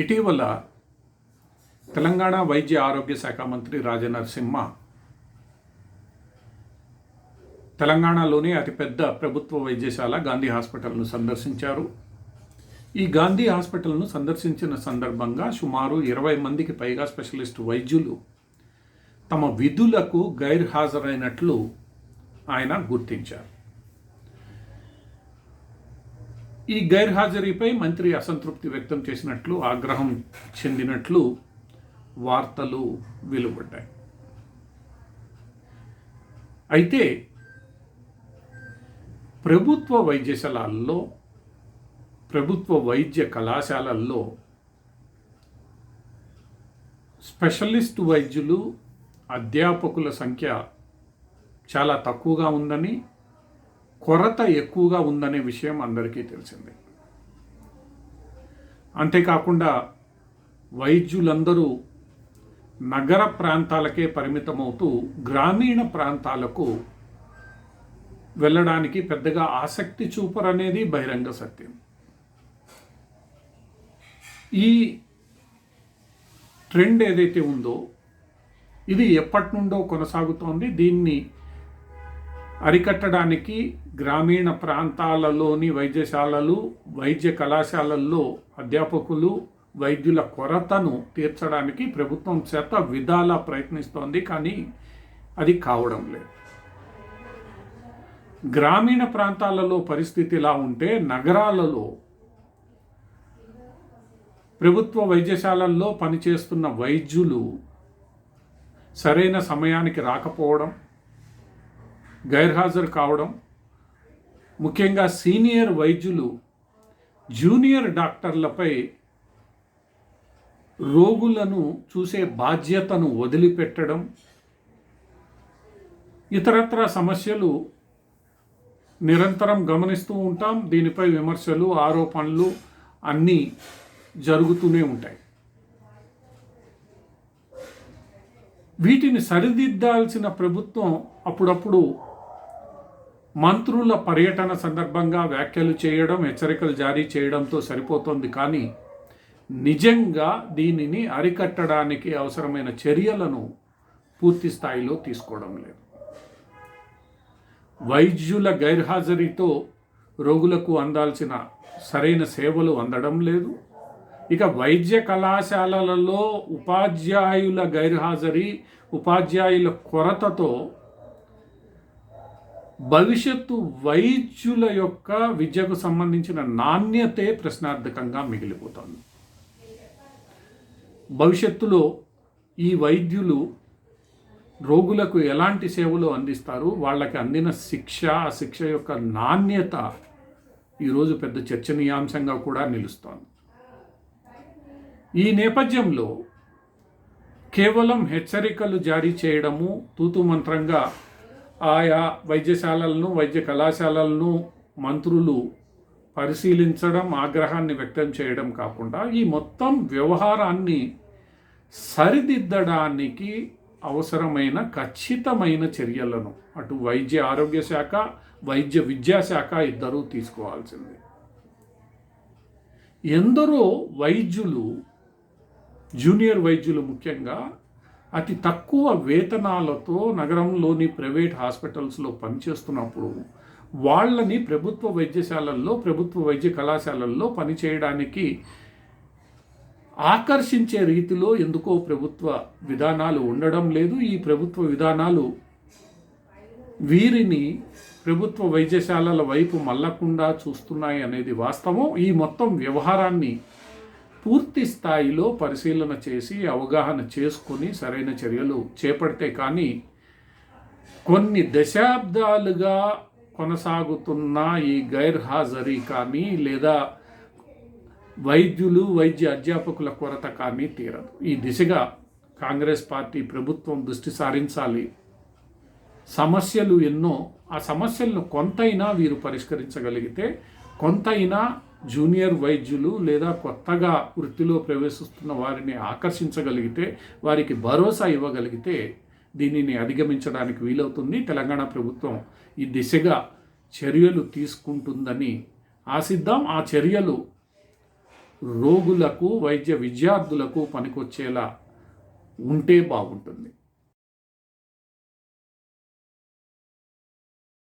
ఇటీవల తెలంగాణ వైద్య ఆరోగ్య శాఖ మంత్రి రాజనరసింహ తెలంగాణలోని అతిపెద్ద ప్రభుత్వ వైద్యశాల గాంధీ హాస్పిటల్ను సందర్శించారు. ఈ గాంధీ హాస్పిటల్ను సందర్శించిన సందర్భంగా సుమారు 20 మందికి పైగా స్పెషలిస్ట్ వైద్యులు తమ విధులకు గైర్హాజరైనట్లు ఆయన గుర్తించారు. ఈ గైర్హాజరీపై మంత్రి అసంతృప్తి వ్యక్తం చేసినట్లు, ఆగ్రహం చెందినట్లు వార్తలు వెలువడ్డాయి. అయితే ప్రభుత్వ వైద్యశాలల్లో, ప్రభుత్వ వైద్య కళాశాలల్లో స్పెషలిస్ట్ వైద్యులు, అధ్యాపకుల సంఖ్య చాలా తక్కువగా ఉందని, కొరత ఎక్కువగా ఉందనే విషయం అందరికీ తెలిసిందే. అంతేకాకుండా వైద్యులందరూ నగర ప్రాంతాలకే పరిమితమవుతూ గ్రామీణ ప్రాంతాలకు వెళ్ళడానికి పెద్దగా ఆసక్తి చూపరనేది బహిరంగ సత్యం. ఈ ట్రెండ్ ఏదైతే ఉందో ఇది ఎప్పటి నుండో కొనసాగుతోంది. దీన్ని అరికట్టడానికి గ్రామీణ ప్రాంతాలలోని వైద్యశాలలు, వైద్య కళాశాలల్లో అధ్యాపకులు, వైద్యుల కొరతను తీర్చడానికి ప్రభుత్వం చేత విధాలా ప్రయత్నిస్తోంది. కానీ అది కావడం లేదు. గ్రామీణ ప్రాంతాలలో పరిస్థితి ఇలా ఉంటే, నగరాలలో ప్రభుత్వ వైద్యశాలల్లో పనిచేస్తున్న వైద్యులు సరైన సమయానికి రాకపోవడం, గైర్హాజరు కావడం, ముఖ్యంగా సీనియర్ వైద్యులు జూనియర్ డాక్టర్లపై రోగులను చూసే బాధ్యతను వదిలిపెట్టడం, ఇతరత్ర సమస్యలు నిరంతరం గమనిస్తూ ఉంటాం. దీనిపై విమర్శలు, ఆరోపణలు అన్నీ జరుగుతూనే ఉంటాయి. వీటిని సరిదిద్దాల్సిన ప్రభుత్వం అప్పుడప్పుడు మంత్రుల పర్యటన సందర్భంగా వ్యాఖ్యలు చేయడం, హెచ్చరికలు జారీ చేయడంతో సరిపోతుంది. కానీ నిజంగా దీనిని అరికట్టడానికి అవసరమైన చర్యలను పూర్తి స్థాయిలో తీసుకోవడం లేదు. వైద్యుల గైర్హాజరీతో రోగులకు అందాల్సిన సరైన సేవలు అందడం లేదు. ఇక వైద్య కళాశాలలలో ఉపాధ్యాయుల గైర్హాజరీ, ఉపాధ్యాయుల కొరతతో భవిష్యత్తు వైద్యుల యొక్క విద్యకు సంబంధించిన నాణ్యతే ప్రశ్నార్థకంగా మిగిలిపోతుంది. భవిష్యత్తులో ఈ వైద్యులు రోగులకు ఎలాంటి సేవలు అందిస్తారు, వాళ్ళకి అందిన శిక్ష, ఆ శిక్ష యొక్క నాణ్యత ఈరోజు పెద్ద చర్చనీయాంశంగా కూడా నిలుస్తోంది. ఈ నేపథ్యంలో కేవలం హెచ్చరికలు జారీ చేయడము, తూతు మంత్రంగా ఆయా వైద్యశాలలను, వైద్య కళాశాలలను మంత్రులు పరిశీలించడం, ఆగ్రహాన్ని వ్యక్తం చేయడం కాకుండా ఈ మొత్తం వ్యవహారాన్ని సరిదిద్దడానికి అవసరమైన ఖచ్చితమైన చర్యలను అటు వైద్య ఆరోగ్య శాఖ, వైద్య విద్యాశాఖ ఇద్దరూ తీసుకోవాల్సింది. ఎందరో వైద్యులు, జూనియర్ వైద్యులు ముఖ్యంగా అతి తక్కువ వేతనాలతో నగరంలోని ప్రైవేట్ హాస్పిటల్స్లో పనిచేస్తున్నప్పుడు వాళ్ళని ప్రభుత్వ వైద్యశాలల్లో, ప్రభుత్వ వైద్య కళాశాలల్లో పనిచేయడానికి ఆకర్షించే రీతిలో ఎందుకో ప్రభుత్వ విధానాలు ఉండడం లేదు. ఈ ప్రభుత్వ విధానాలు వీరిని ప్రభుత్వ వైద్యశాలల వైపు మళ్ళకుండా చూస్తున్నాయి అనేది వాస్తవం. ఈ మొత్తం వ్యవహారాన్ని పూర్తి స్థాయిలో పరిశీలన చేసి అవగాహన చేసుకొని సరైన చర్యలు చేపడితే కానీ కొన్ని దశాబ్దాలుగా కొనసాగుతున్న ఈ గైర్హాజరీ కానీ, లేదా వైద్యులు, వైద్య అధ్యాపకుల కొరత కానీ తీరదు. ఈ దిశగా కాంగ్రెస్ పార్టీ ప్రభుత్వం దృష్టి సారించాలి. సమస్యలు ఎన్నో, ఆ సమస్యలను కొంతైనా వీరు పరిష్కరించగలిగితే, కొంతైనా జూనియర్ వైద్యులు లేదా కొత్తగా వృత్తిలో ప్రవేశిస్తున్న వారిని ఆకర్షించగలిగితే, వారికి భరోసా ఇవ్వగలిగితే దీనిని అధిగమించడానికి వీలవుతుంది. తెలంగాణ ప్రభుత్వం ఈ దిశగా చర్యలు తీసుకుంటుందని ఆశిద్దాం. ఆ చర్యలు రోగులకు వైద్య విద్యార్థులకు పనికొచ్చేలా ఉంటే బాగుంటుంది.